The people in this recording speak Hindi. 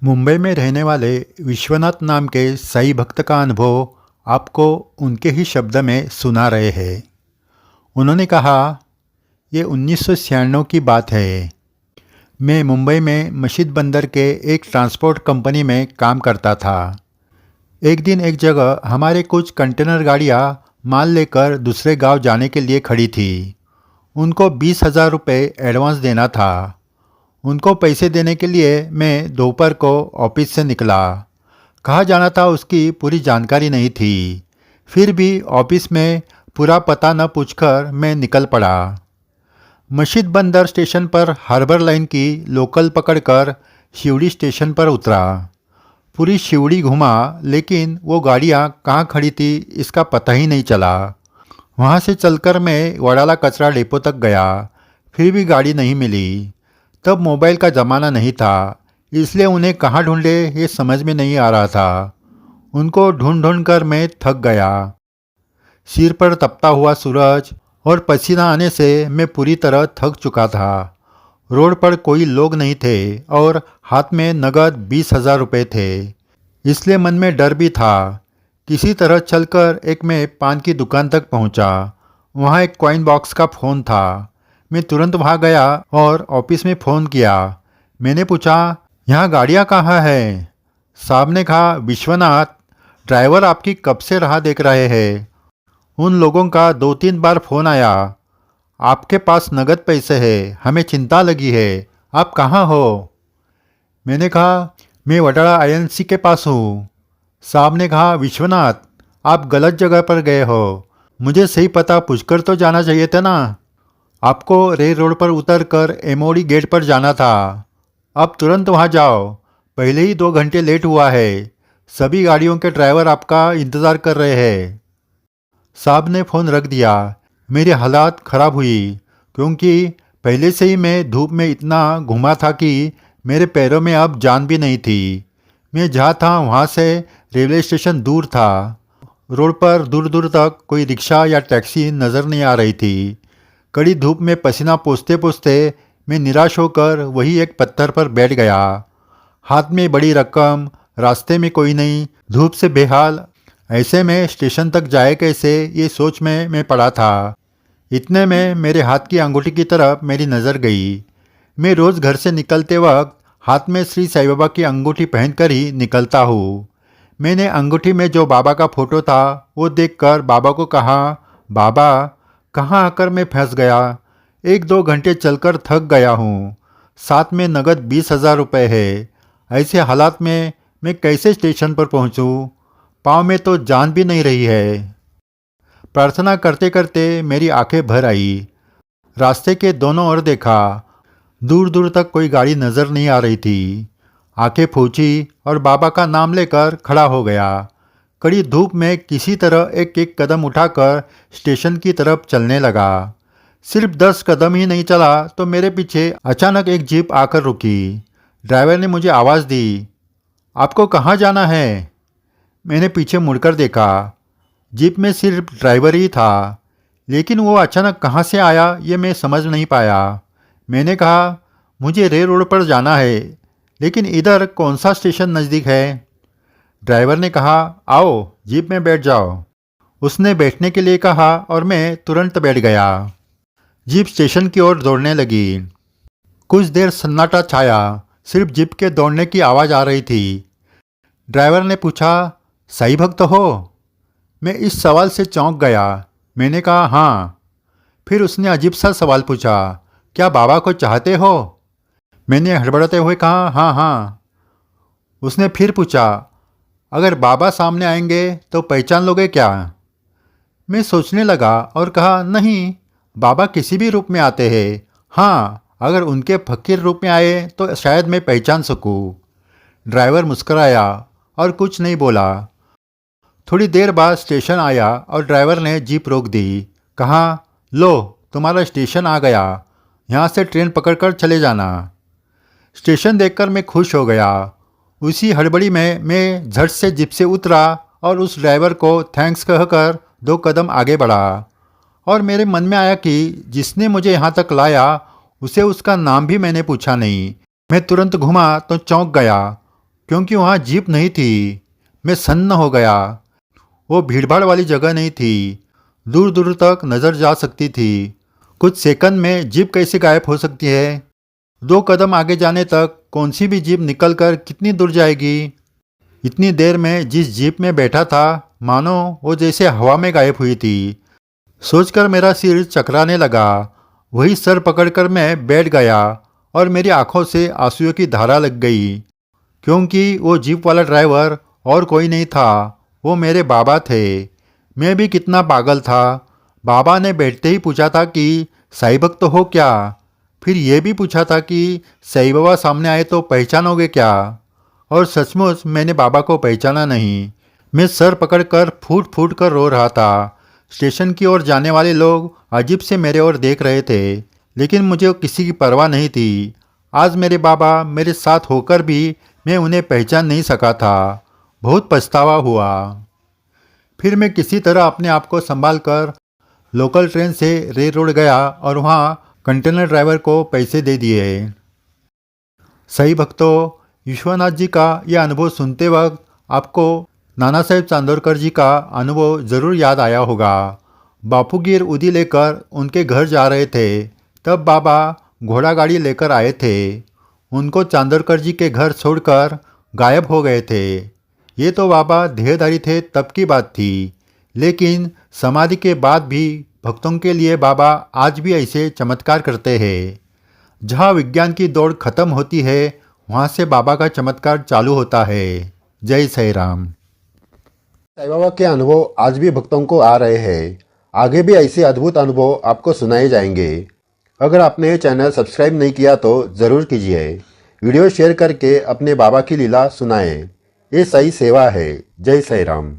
मुंबई में रहने वाले विश्वनाथ नाम के साईं भक्त का अनुभव आपको उनके ही शब्द में सुना रहे हैं। उन्होंने कहा, ये 1996 की बात है। मैं मुंबई में मस्जिद बंदर के एक ट्रांसपोर्ट कंपनी में काम करता था। एक दिन एक जगह हमारे कुछ कंटेनर गाड़ियाँ माल लेकर दूसरे गांव जाने के लिए खड़ी थी। उनको 20,000 रुपये एडवांस देना था। उनको पैसे देने के लिए मैं दोपहर को ऑफिस से निकला। कहाँ जाना था उसकी पूरी जानकारी नहीं थी। फिर भी ऑफिस में पूरा पता न पूछकर मैं निकल पड़ा। मस्जिद बंदर स्टेशन पर हार्बर लाइन की लोकल पकड़कर शिवड़ी स्टेशन पर उतरा। पूरी शिवड़ी घूमा, लेकिन वो गाड़ियाँ कहाँ खड़ी थी इसका पता ही नहीं चला। वहाँ से चलकर मैं वडाला कचरा डिपो तक गया, फिर भी गाड़ी नहीं मिली। तब मोबाइल का ज़माना नहीं था, इसलिए उन्हें कहाँ ढूंढे ये समझ में नहीं आ रहा था। उनको ढूंढ ढूंढ कर मैं थक गया। सिर पर तपता हुआ सूरज और पसीना आने से मैं पूरी तरह थक चुका था। रोड पर कोई लोग नहीं थे और हाथ में नगद 20,000 रुपये थे, इसलिए मन में डर भी था। किसी तरह चलकर एक मैं पान की दुकान तक पहुंचा। वहां एक कॉइन बॉक्स का फ़ोन था। मैं तुरंत वहां गया और ऑफिस में फ़ोन किया। मैंने पूछा, यहाँ गाड़ियाँ कहाँ हैं? साहब ने कहा, विश्वनाथ, ड्राइवर आपकी कब से राह देख रहे हैं। उन लोगों का 2-3 बार फ़ोन आया। आपके पास नगद पैसे हैं, हमें चिंता लगी है, आप कहाँ हो? मैंने कहा, मैं वडाला आईएनसी के पास हूँ। साहब ने कहा, विश्वनाथ, आप गलत जगह पर गए हो। मुझे सही पता पूछकर तो जाना चाहिए था ना। आपको रेल रोड पर उतरकर एमओडी गेट पर जाना था। अब तुरंत वहाँ जाओ, पहले ही 2 घंटे लेट हुआ है। सभी गाड़ियों के ड्राइवर आपका इंतज़ार कर रहे हैं। साहब ने फ़ोन रख दिया। मेरी हालात ख़राब हुई, क्योंकि पहले से ही मैं धूप में इतना घूमा था कि मेरे पैरों में अब जान भी नहीं थी। मैं जहाँ था वहाँ से रेलवे स्टेशन दूर था। रोड पर दूर दूर तक कोई रिक्शा या टैक्सी नज़र नहीं आ रही थी। कड़ी धूप में पसीना पोंछते पोंछते मैं निराश होकर वही एक पत्थर पर बैठ गया। हाथ में बड़ी रकम, रास्ते में कोई नहीं, धूप से बेहाल। ऐसे में स्टेशन तक जाए कैसे, ये सोच में मैं पड़ा था। इतने में मेरे हाथ की अंगूठी की तरफ मेरी नज़र गई। मैं रोज़ घर से निकलते वक्त हाथ में श्री साईं बाबा की अंगूठी पहनकर ही निकलता हूँ। मैंने अंगूठी में जो बाबा का फ़ोटो था वो देखकर बाबा को कहा, बाबा, कहाँ आकर मैं फंस गया। 1-2 घंटे चलकर थक गया हूँ, साथ में नगद 20,000 रुपये है। ऐसे हालात में मैं कैसे स्टेशन पर पहुँचूँ? पाँव में तो जान भी नहीं रही है। प्रार्थना करते करते मेरी आंखें भर आई। रास्ते के दोनों ओर देखा, दूर दूर तक कोई गाड़ी नज़र नहीं आ रही थी। आंखें फूंची और बाबा का नाम लेकर खड़ा हो गया। कड़ी धूप में किसी तरह एक एक कदम उठाकर स्टेशन की तरफ चलने लगा। सिर्फ 10 कदम ही नहीं चला तो मेरे पीछे अचानक एक जीप आकर रुकी। ड्राइवर ने मुझे आवाज़ दी, आपको कहाँ जाना है? मैंने पीछे मुड़कर देखा। जीप में सिर्फ ड्राइवर ही था, लेकिन वो अचानक कहाँ से आया ये मैं समझ नहीं पाया। मैंने कहा, मुझे रेल रोड पर जाना है, लेकिन इधर कौन सा स्टेशन नज़दीक है? ड्राइवर ने कहा, आओ जीप में बैठ जाओ। उसने बैठने के लिए कहा और मैं तुरंत बैठ गया। जीप स्टेशन की ओर दौड़ने लगी। कुछ देर सन्नाटा छाया, सिर्फ जीप के दौड़ने की आवाज़ आ रही थी। ड्राइवर ने पूछा, साईं भक्त हो? मैं इस सवाल से चौंक गया। मैंने कहा, हाँ। फिर उसने अजीब सा सवाल पूछा, क्या बाबा को चाहते हो? मैंने हड़बड़ाते हुए कहा, हाँ हाँ। उसने फिर पूछा, अगर बाबा सामने आएंगे तो पहचान लोगे क्या? मैं सोचने लगा और कहा, नहीं, बाबा किसी भी रूप में आते हैं। हाँ, अगर उनके फकीर रूप में आए तो शायद मैं पहचान सकूं। ड्राइवर मुस्कराया और कुछ नहीं बोला। थोड़ी देर बाद स्टेशन आया और ड्राइवर ने जीप रोक दी। कहा, लो, तुम्हारा स्टेशन आ गया, यहाँ से ट्रेन पकड़कर चले जाना। स्टेशन देखकर मैं खुश हो गया। उसी हड़बड़ी में मैं झट से जीप से उतरा और उस ड्राइवर को थैंक्स कहकर 2 कदम आगे बढ़ा। और मेरे मन में आया कि जिसने मुझे यहाँ तक लाया उसे उसका नाम भी मैंने पूछा नहीं। मैं तुरंत घूमा तो चौंक गया। क्योंकि वहाँ जीप नहीं थी। मैं सन्न हो गया। वो भीड़भाड़ वाली जगह नहीं थी। दूर दूर तक नज़र जा सकती थी। कुछ सेकंड में जीप कैसे गायब हो सकती है? 2 कदम आगे जाने तक कौन सी भी जीप निकल कर कितनी दूर जाएगी? इतनी देर में जिस जीप में बैठा था मानो वो जैसे हवा में गायब हुई थी। सोचकर मेरा सिर चकराने लगा। वही सर पकड़कर मैं बैठ गया और मेरी आंखों से आंसुओं की धारा लग गई, क्योंकि वो जीप वाला ड्राइवर और कोई नहीं था, वो मेरे बाबा थे। मैं भी कितना पागल था। बाबा ने बैठते ही पूछा था कि साईं भक्त हो क्या? फिर ये भी पूछा था कि साईं बाबा सामने आए तो पहचानोगे क्या? और सचमुच मैंने बाबा को पहचाना नहीं। मैं सर पकड़कर फूट फूट कर रो रहा था। स्टेशन की ओर जाने वाले लोग अजीब से मेरे ओर देख रहे थे, लेकिन मुझे किसी की परवाह नहीं थी। आज मेरे बाबा मेरे साथ होकर भी मैं उन्हें पहचान नहीं सका था। बहुत पछतावा हुआ। फिर मैं किसी तरह अपने आप को संभाल कर लोकल ट्रेन से रेल रोड गया और वहाँ कंटेनर ड्राइवर को पैसे दे दिए। सही भक्तों, विश्वनाथ जी का यह अनुभव सुनते वक्त आपको नाना साहेब चांदोरकर जी का अनुभव ज़रूर याद आया होगा। बापूगीर उदी लेकर उनके घर जा रहे थे, तब बाबा घोड़ा गाड़ी लेकर आए थे। उनको चांदोरकर जी के घर छोड़कर गायब हो गए थे। ये तो बाबा देहधारी थे तब की बात थी, लेकिन समाधि के बाद भी भक्तों के लिए बाबा आज भी ऐसे चमत्कार करते हैं। जहाँ विज्ञान की दौड़ खत्म होती है, वहाँ से बाबा का चमत्कार चालू होता है। जय साईं राम। साईं बाबा के अनुभव आज भी भक्तों को आ रहे हैं। आगे भी ऐसे अद्भुत अनुभव आपको सुनाए जाएंगे। अगर आपने ये चैनल सब्सक्राइब नहीं किया तो ज़रूर कीजिए। वीडियो शेयर करके अपने बाबा की लीला सुनाएं। ये सही सेवा है। जय साईं राम।